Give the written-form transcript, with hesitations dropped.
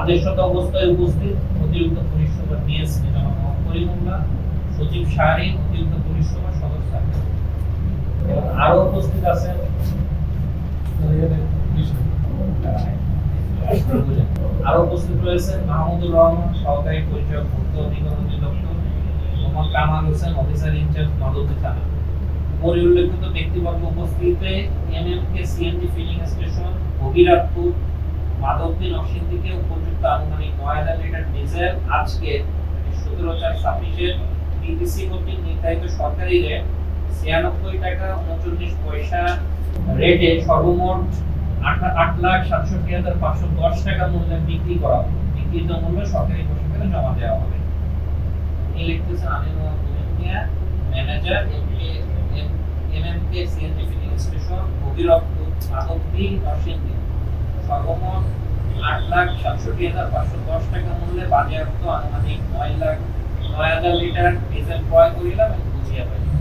আদেশরত অবস্থায় উপস্থিত অতিরিক্ত পুলিশ সুপার ডিএসপি জনাব মোহাম্মদ করিমুল্লাহ, সচিব শাহরিন, অতিরিক্ত পুলিশ সুপার সদস্য আরো উপস্থিত আছেন আরো উপস্থিত রয়েছেন মাহমুদুর রহমান, সহকারী পরিচালক ভূক্ত অধিকরণ অধিদপ্তর, মোহাম্মদ কামাল হোসেন, অফিসার ইনচার্জ মাদকী থানা। উপরে উল্লেখিত ব্যক্তিবর্গ উপস্থিতিতে MMK CNG filling station Bhagirathpur Madhabdi নরসিংদীকে উপযুক্ত আনুমানিক ৯,০০০ লিটার ডিজেল আজকে ১৭/৪/২৬ টিটিসি কর্তৃক নির্ধারিত সরকারি রেট ৯৬ টাকা ৩৯ পয়সা রেটে সর্বমোট ৮,৬৭,৫১০ টাকা মূল্যে বিক্রি করা হবে। বিক্রিত মূল্য সরকারি কোষাগারে জমা দেওয়া হবে। এই লিখতেছেন Amir Mohammad manager MMK CNG filling station Bhagirathpur Madhabdi Narsingdi সর্বমোট ৮,৬৭,৫১০ টাকা মূল্যে বাজেয়াপ্ত আনুমানিক ৯,০০০ লিটার ডিজেল ক্রয় করিলাম এবং বুঝিয়া পাইলাম।